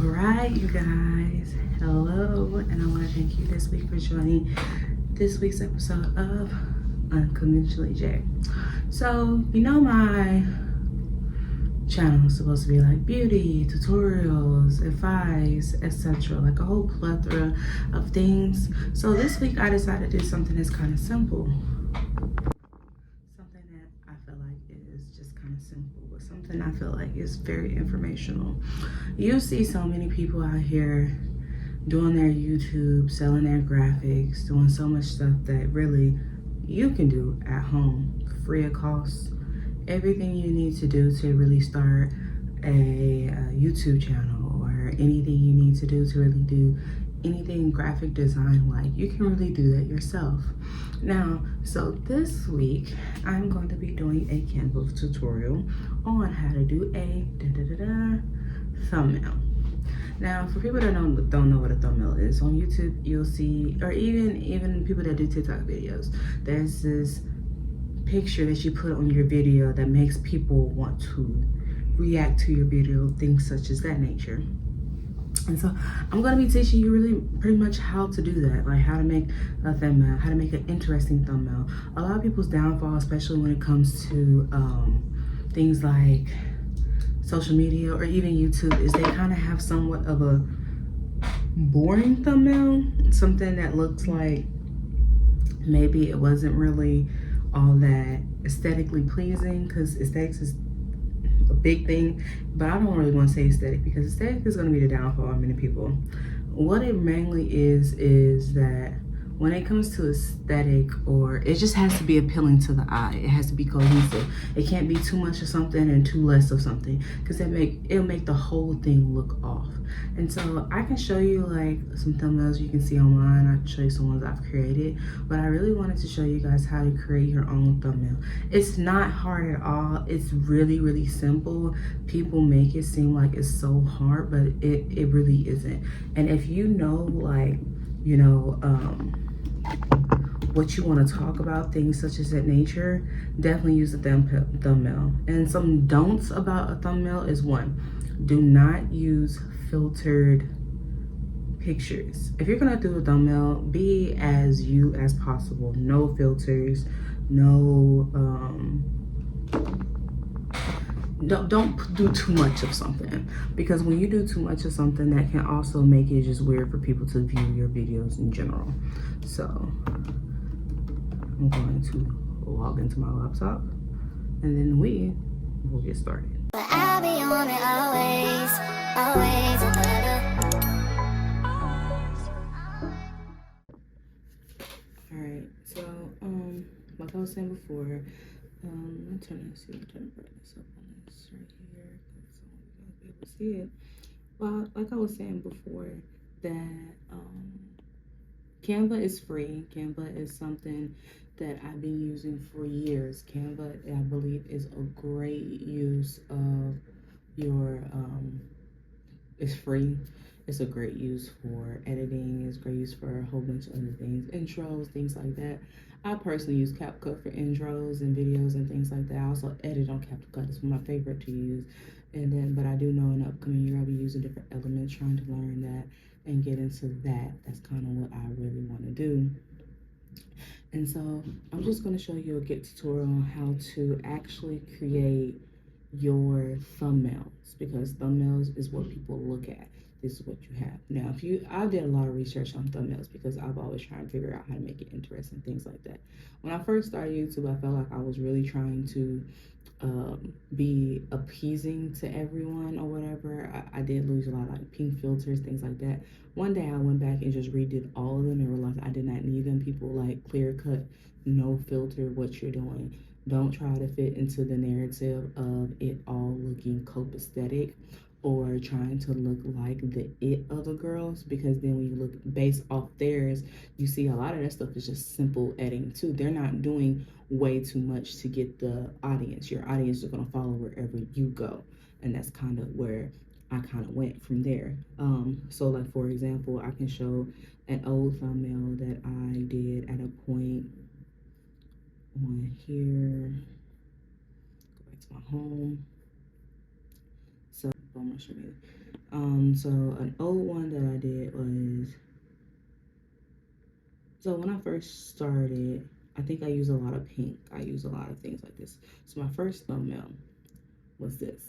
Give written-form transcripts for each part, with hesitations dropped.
Alright, you guys, hello, and I want to thank you this week for joining this week's episode of Unconventionally J. So, you know, my channel is supposed to be like beauty, tutorials, advice, etc., like a whole plethora of things. So this week I decided to do something that's kind of simple. Something that I feel like is just kind of simple, but something I feel like is very informational. You see so many people out here doing their YouTube, selling their graphics, doing so much stuff that really you can do at home, free of cost. Everything you need to do to really start a YouTube channel or anything you need to do to really do anything graphic design, like you can really do that yourself. Now, so this week I'm going to be doing a Canva tutorial on how to do a thumbnail. Now, for people that don't know what a thumbnail is, on YouTube you'll see, or even people that do TikTok videos, there's this picture that you put on your video that makes people want to react to your video, things such as that nature. And so I'm going to be teaching you really pretty much how to do that, like how to make a thumbnail, how to make an interesting thumbnail. A lot of people's downfall, especially when it comes to things like social media or even YouTube, is they kind of have somewhat of a boring thumbnail, something that looks like maybe it wasn't really all that aesthetically pleasing, because aesthetics is a big thing, but I don't really want to say aesthetic because aesthetic is going to be the downfall of many people. What it mainly is that when it comes to aesthetic, or it just has to be appealing to the eye, it has to be cohesive. It can't be too much of something and too less of something, because it'll make the whole thing look off. And so I can show you like some thumbnails you can see online. I can show you some ones I've created, but I really wanted to show you guys how to create your own thumbnail. It's not hard at all. It's really simple. People make it seem like it's so hard, but it really isn't. And if you know, like, you know, what you want to talk about, things such as that nature, definitely use a thumbnail. And some don'ts about a thumbnail is, one, do not use filtered pictures. If you're gonna do a thumbnail, be as you as possible. No filters, no don't do too much of something, because when you do too much of something, that can also make it just weird for people to view your videos in general. So I'm going to log into my laptop and then we will get started. But I'll be on it always, Alright, so like I was saying before, let me turn the brightness up on this right here so you guys be able to see it. Well, like I was saying before, that Canva is free. Canva is something that I've been using for years. Canva, I believe, is a great use of your, it's free. It's a great use for editing. It's great use for a whole bunch of other things, intros, things like that. I personally use CapCut for intros and videos and things like that. I also edit on CapCut. It's my favorite to use. And then, but I do know in the upcoming year I'll be using different elements, trying to learn that and get into that. That's kind of what I really want to do. And so I'm just going to show you a good tutorial on how to actually create your thumbnails, because thumbnails is what people look at. This is what you have. Now, I did a lot of research on thumbnails because I've always tried to figure out how to make it interesting, things like that. When I first started YouTube, I felt like I was really trying to be appeasing to everyone or whatever. I did lose a lot of like pink filters, things like that. One day I went back and just redid all of them and realized I did not need them. People like clear cut, no filter what you're doing. Don't try to fit into the narrative of it all looking copacetic or trying to look like the it other girls, because then when you look based off theirs, you see a lot of that stuff is just simple editing too. They're not doing way too much to get the audience. Your audience is going to follow wherever you go, and that's kind of where I kind of went from there. So like, for example, I can show an old thumbnail that I did at a point on here. Go back to my home. So I'm gonna show you. So an old one that I did was, so when I first started, I think I use a lot of pink. I use a lot of things like this. So my first thumbnail was this.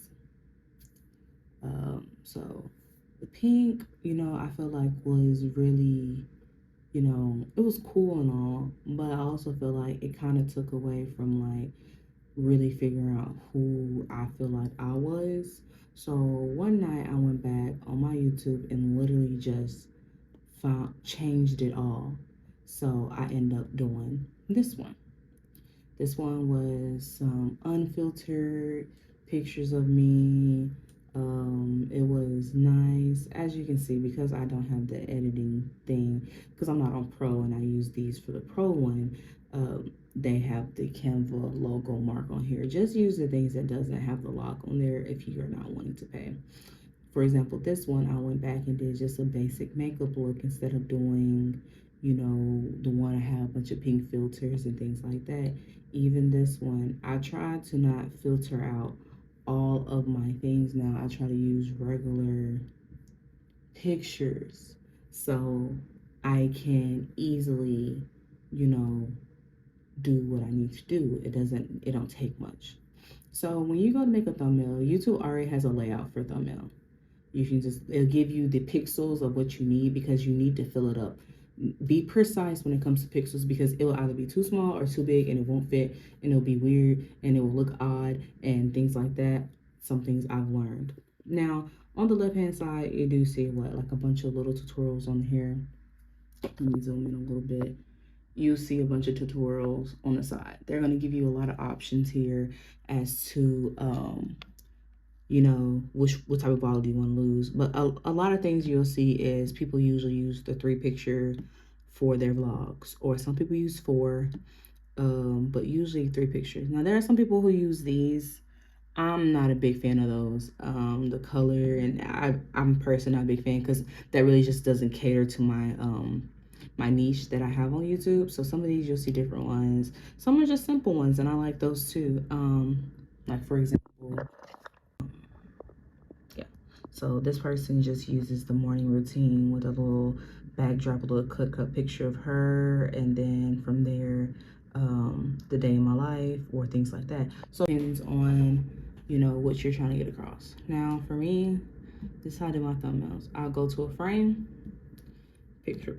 So the pink, I feel like was really, it was cool and all, but I also feel like it kind of took away from like really figuring out who I feel like I was. So one night I went back on my YouTube and literally just changed it all. So I ended up doing this one. This one was some unfiltered pictures of me. It was nice, as you can see, because I don't have the editing thing, because I'm not on Pro and I use these for the Pro one. They have the Canva logo mark on here. Just use the things that doesn't have the lock on there if you're not wanting to pay. For example, this one I went back and did just a basic makeup look instead of doing, the one I have a bunch of pink filters and things like that. Even this one, I tried to not filter out all of my things now. I try to use regular pictures so I can easily, you know, do what I need to do. It don't take much. So when you go to make a thumbnail, YouTube already has a layout for thumbnail. You can it'll give you the pixels of what you need because you need to fill it up. Be precise when it comes to pixels because it will either be too small or too big and it won't fit and it'll be weird and it will look odd and things like that. Some things I've learned. Now, on the left hand side, you do see like a bunch of little tutorials on here. Let me zoom in a little bit. You see a bunch of tutorials on the side. They're going to give you a lot of options here as to what type of bottle do you want to lose. But a lot of things you'll see is people usually use the 3 picture for their vlogs, or some people use 4, but usually 3 pictures. Now there are some people who use these. I'm not a big fan of those. The color, and I'm personally not a big fan because that really just doesn't cater to my niche that I have on YouTube. So some of these you'll see different ones. Some are just simple ones, and I like those too. Like for example, yeah. So this person just uses the morning routine with a little backdrop, a little cut picture of her, and then from there, the day in my life or things like that. So it depends on, what you're trying to get across. Now, for me, this is how I do my thumbnails. I'll go to a frame, picture.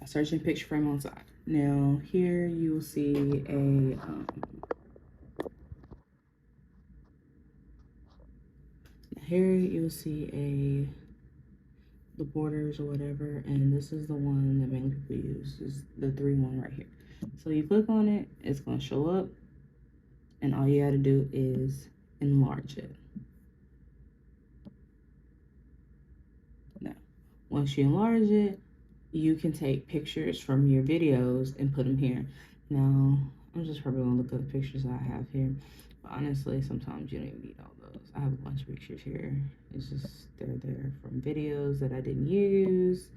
I search in picture frame on side. Now, here you'll see a here you'll see the borders or whatever, and this is the one that many people use. Is the 3-1 right here. So you click on it, it's gonna show up, and all you gotta do is enlarge it. Now, once you enlarge it, you can take pictures from your videos and put them here. Now, I'm just probably gonna look at the pictures I have here. But honestly, sometimes you don't even need all those. I have a bunch of pictures here. It's just, they're there from videos that I didn't use.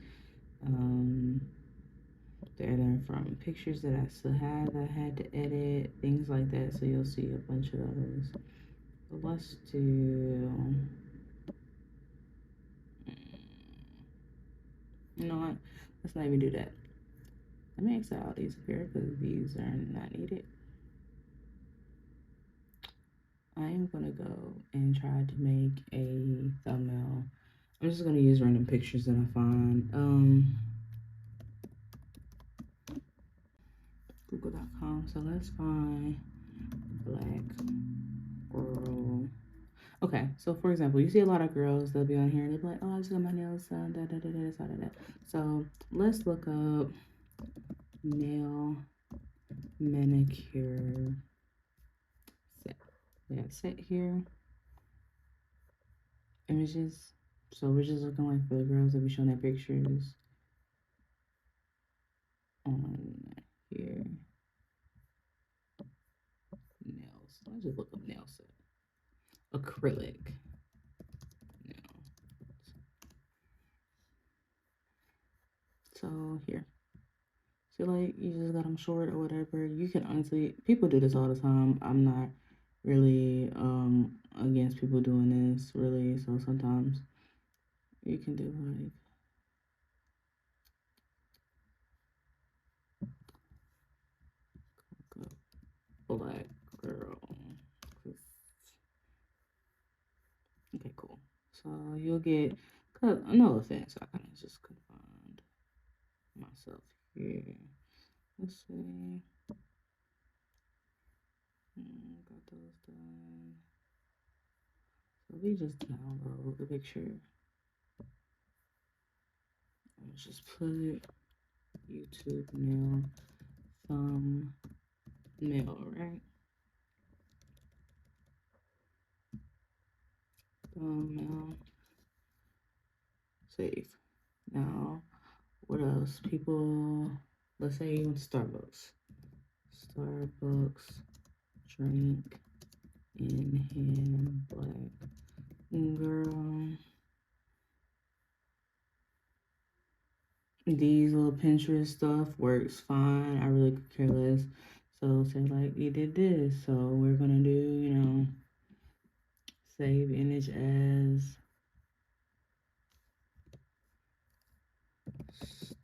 They're there from pictures that I still have that I had to edit, things like that. So you'll see a bunch of those. So let's do, you know what? Let's not even do that. Let me exit all these here because these are not needed. I am gonna go and try to make a thumbnail. I'm just gonna use random pictures that I find. Google.com. So let's find black girl. Okay, so for example, you see a lot of girls, they'll be on here and they'll be like, oh, I just got my nails done, da. So let's look up nail manicure set. We got set here. Images. So we're just looking like for the girls that be showing their pictures on here. Nails. Let's just look up nail set. Acrylic. So here. So like you just got them short or whatever. You can honestly, people do this all the time. I'm not really against people doing this, really. So sometimes you can do like black girl. Okay, cool. So you'll get, cause no offense, I kind of just confined myself here. Let's see. Got those done. So we just download the picture. Let's just put YouTube nail thumbnail, right? Thumbnail. Save. Now, what else? People, let's say you want Starbucks. Starbucks drink in hand black girl. These little Pinterest stuff works fine. I really could care less. So say like you did this. So we're gonna do, save image as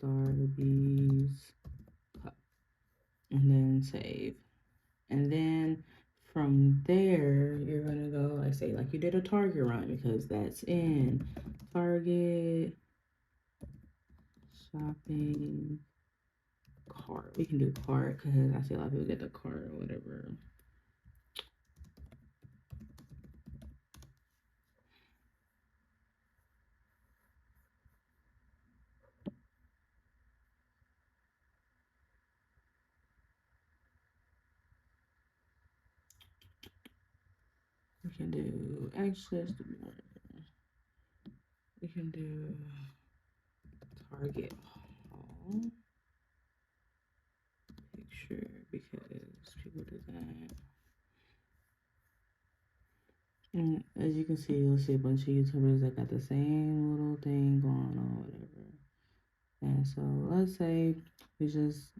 Starbucks cup. And then save. And then from there, you're gonna go, like say, like you did a Target run because that's in Target shopping cart. We can do cart because I see a lot of people get the cart or whatever. We can do access to we can do Target haul picture because people do that. And as you can see, you'll see a bunch of YouTubers that got the same little thing going on, whatever. And so let's say we just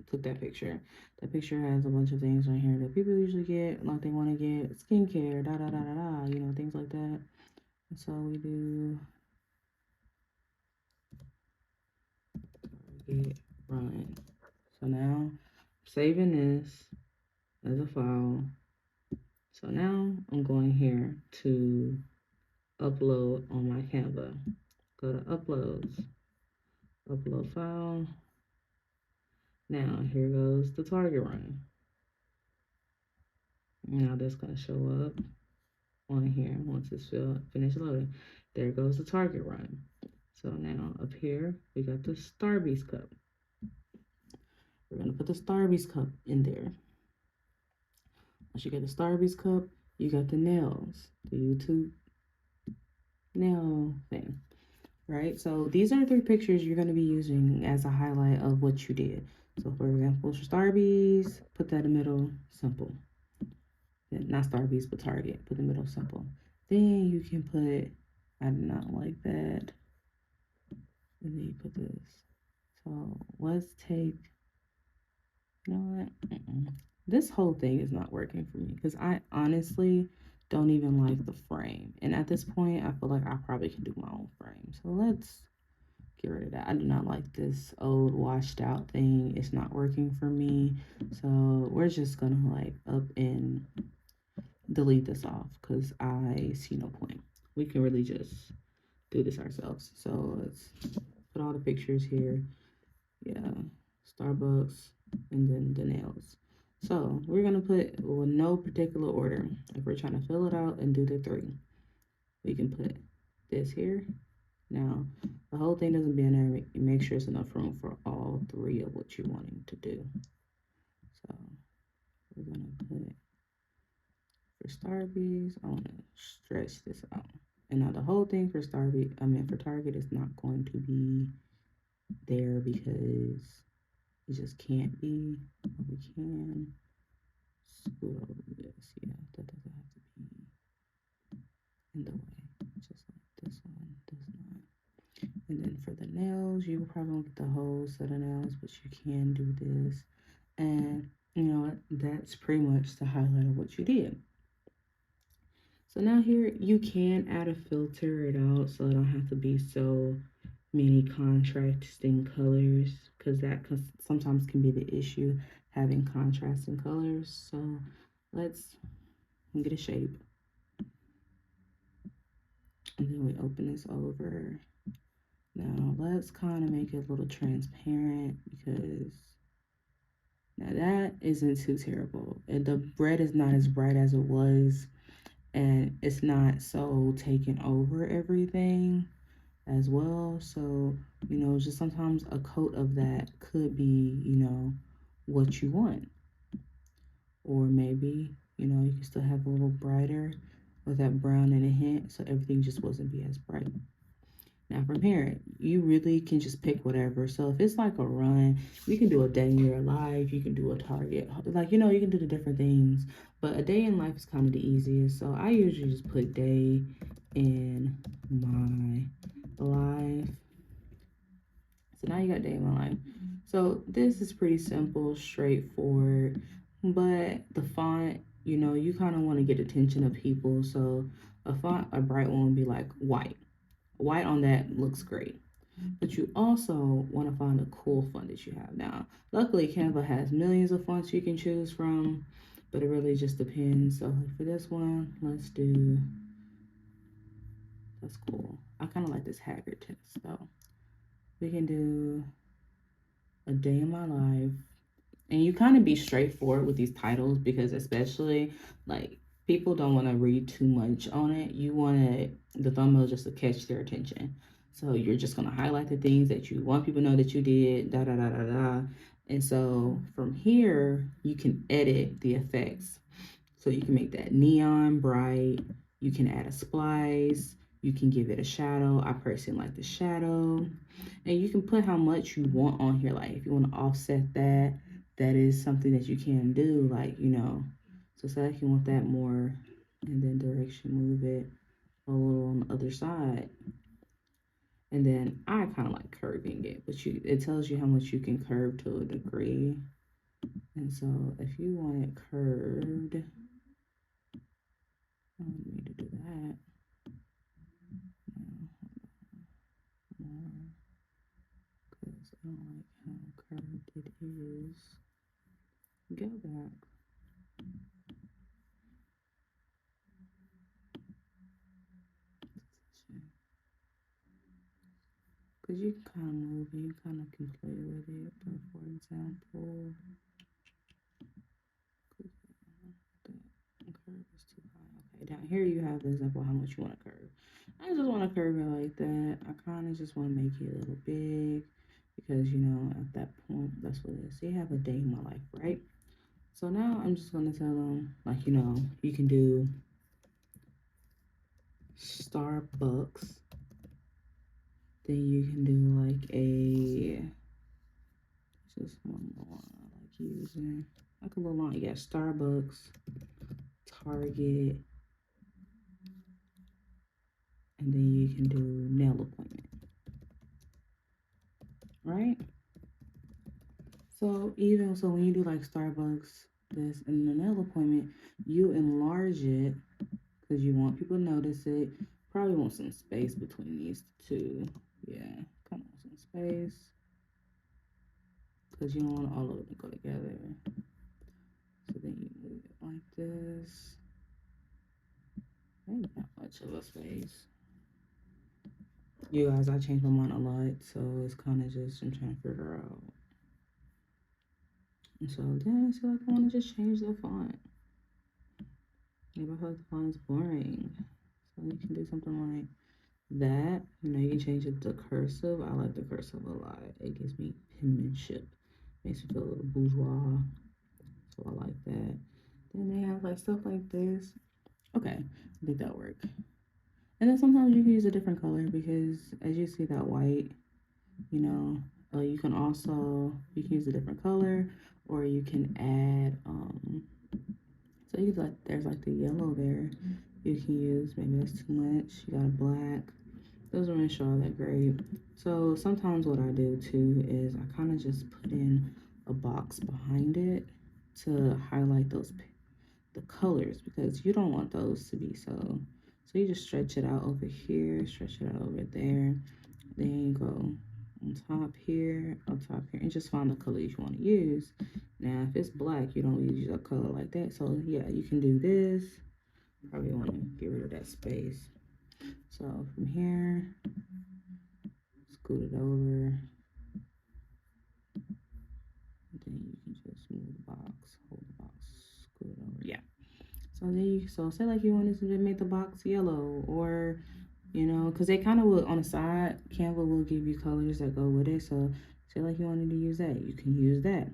took that picture. That picture has a bunch of things on here that people usually get, like they want to get skincare, da da da da da, things like that. And so we do Target run. So now I'm saving this as a file. So now I'm going here to upload on my Canva. Go to uploads, upload file. Now here goes the Target run. Now that's gonna show up on here once it's finished loading. There goes the Target run. So now up here we got the Starbucks cup. We're gonna put the Starbucks cup in there. Once you get the Starbucks cup, you got the nails, the YouTube nail thing, right? So these are 3 pictures you're gonna be using as a highlight of what you did. So for example, for Starbucks, put that in the middle, simple. Not Starbucks, but Target, put the middle simple. Then you can put, I do not like that. And then you put this. So let's take, you know what? This whole thing is not working for me because I honestly don't even like the frame. And at this point, I feel like I probably can do my own frame. So let's get rid of that. I do not like this old washed out thing. It's not working for me. So we're just gonna like up and delete this off because I see no point. We can really just do this ourselves. So let's put all the pictures here. Yeah, Starbucks and then the nails. So we're gonna put no particular order. If we're trying to fill it out and do the 3, we can put this here. Now the whole thing doesn't be in there. Make sure it's enough room for all 3 of what you're wanting to do. So we're gonna put for Starbucks. I want to stretch this out. And now the whole thing for Starbucks, for Target is not going to be there because it just can't be. But we can scoot over this. Yeah, that doesn't have to be in the way. Just like this one does not. And then for the nails, you probably won't get the whole set of nails, but you can do this. And you know what? That's pretty much the highlight of what you did. So now here you can add a filter it out so it don't have to be so many contrasting colors, because that sometimes can be the issue, having contrasting colors. So let's get a shape, and then we open this over. Now let's kind of make it a little transparent, because now that isn't too terrible. And the bread is not as bright as it was, and it's not so taking over everything as well. So, just sometimes a coat of that could be, what you want. Or maybe, you can still have a little brighter with that brown and a hint, so everything just wasn't be as bright. Now from here, you really can just pick whatever. So if it's like a run, you can do a day in your life, you can do a target. Like, you can do the different things. But a day in life is kind of the easiest. So I usually just put day in my life. So now you got day in my life. So this is pretty simple, straightforward. But the font, you kind of want to get attention of people. So a bright one would be like white. White on that looks great. But you also want to find a cool font that you have. Now, luckily Canva has millions of fonts you can choose from, but it really just depends. So for this one, that's cool. I kind of like this Haggard text though. We can do a day in my life. And you kind of be straightforward with these titles, because especially like people don't want to read too much on it. You want the thumbnail just to catch their attention. So you're just going to highlight the things that you want people to know that you did, da da da da da. And so from here, you can edit the effects. So you can make that neon bright. You can add a splice. You can give it a shadow. I personally like the shadow. And you can put how much you want on here. Like if you want to offset that, that is something that you can do. Like, so say like you want that more, and then direction move it a little on the other side. And then I kind of like curving it, but it tells you how much you can curve to a degree. And so if you want it curved, I don't need to do that. More, because I don't like how curved it is. Go back. Because you can kind of move it, you kind of can play with it. But for example, the curve is too high. Okay, down here you have the example how much you want to curve. I just want to curve it like that. I kind of just want to make it a little big, because at that point that's what it is. So you have a day in my life, right? So now I'm just going to tell them, like, you can do Starbucks. Then you can do like just one more I like using. Like a little long, yeah, Starbucks, Target, and then you can do nail appointment, right? So so when you do like Starbucks, this, and the nail appointment, you enlarge it because you want people to notice it. Probably want some space between these two. Yeah, kind of want some space, because you don't want all of them to go together. So then you move it like this. Maybe not much of a space. You guys, I changed my mind a lot, so it's kind of just I'm trying to figure out. And so then I feel like I want to just change the font. Maybe I feel like the font is boring, so you can do something like that. You can change it to cursive. I like the cursive a lot. It gives me penmanship, makes me feel a little bourgeois, so I like that. Then they have like stuff like this. Okay, I think that'll work. And then sometimes you can use a different color, because as you see that white, you can also, you can use a different color, or you can add, so you can, like, there's like the yellow there. You can use, maybe that's too much. You got a black. Doesn't really show all that great. So sometimes what I do too is I kind of just put in a box behind it to highlight the colors, because you don't want those to be so you just stretch it out over here, stretch it out over there, then you go on top here, and just find the colors you want to use. Now if it's black, you don't use a color like that, so yeah, you can do this. Probably want to get rid of that space. So from here, scoot it over, then you can just move the box, hold the box, scoot it over. Yeah. So then say like you wanted to make the box yellow, or because they kind of will on the side. Canva will give you colors that go with it. So say like you wanted to use that, you can use that.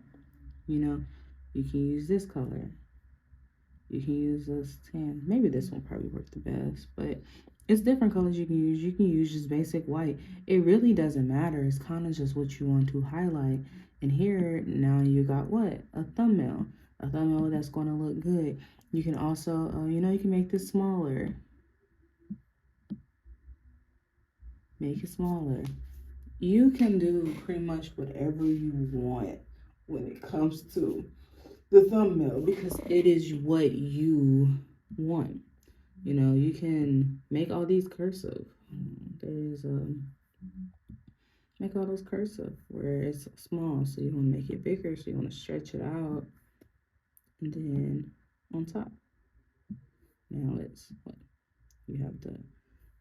You can use this color. You can use this tan. Maybe this one probably worked the best, but it's different colors you can use. You can use just basic white. It really doesn't matter. It's kind of just what you want to highlight. And here, now you got what? A thumbnail. A thumbnail that's going to look good. You can also, you can make this smaller. Make it smaller. You can do pretty much whatever you want when it comes to the thumbnail, because it is what you want. You can make all these cursive. There's make all those cursive where it's small, so you want to make it bigger, so you want to stretch it out, and then on top. Now it's what you have the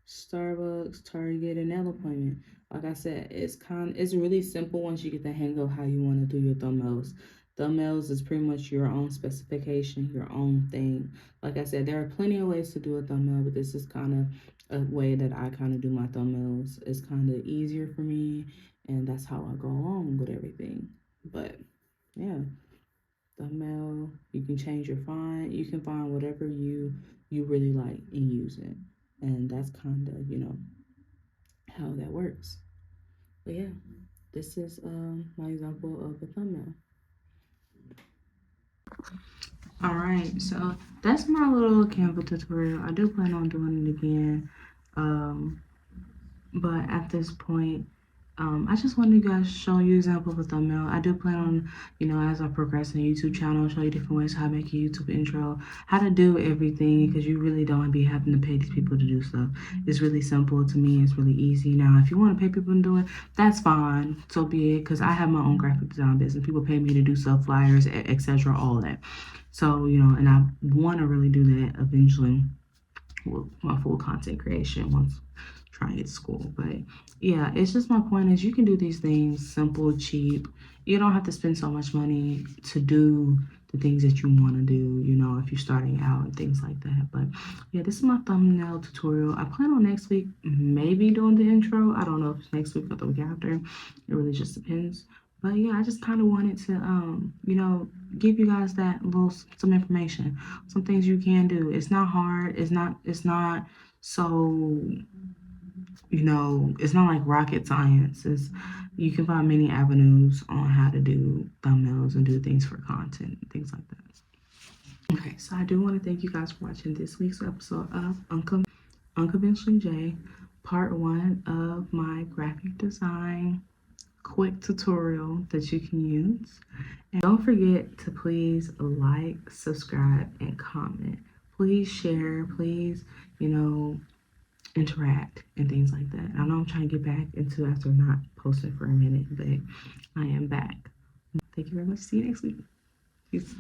Starbucks, Target, and nail appointment. Like I said, it's really simple once you get the hang of how you want to do your thumbnails. Thumbnails is pretty much your own specification, your own thing. Like I said, there are plenty of ways to do a thumbnail, but this is kind of a way that I kind of do my thumbnails. It's kind of easier for me, and that's how I go along with everything. But yeah, thumbnail, you can change your font. You can find whatever you really like and use it. And that's kind of, how that works. But yeah, this is my example of a thumbnail. All right, so that's my little Canva tutorial. I do plan on doing it again, but at this point, I just wanted to guys show you example of a thumbnail. I do plan on, as I progress in the YouTube channel, show you different ways how to make a YouTube intro, how to do everything, because you really don't be having to pay these people to do stuff. It's really simple to me. It's really easy. Now, if you want to pay people to do it, that's fine. So be it, because I have my own graphic design business. People pay me to do stuff, flyers, etc., all that. So, and I want to really do that eventually with my full content creation once trying at school. But yeah, it's just my point is you can do these things simple, cheap. You don't have to spend so much money to do the things that you want to do, if you're starting out and things like that. But yeah, this is my thumbnail tutorial. I plan on next week maybe doing the intro. I don't know if it's next week or the week after. It really just depends. But yeah, I just kind of wanted to give you guys that some information, some things you can do. It's not hard. It's not so it's not like rocket science. You can find many avenues on how to do thumbnails and do things for content, things like that. Okay, so I do want to thank you guys for watching this week's episode of Unconventionally J, part 1 of my graphic design quick tutorial that you can use. And don't forget to please like, subscribe, and comment. Please share, please, interact and things like that. I know I'm trying to get back into after not posting for a minute, but I am back. Thank you very much. See you next week. Peace.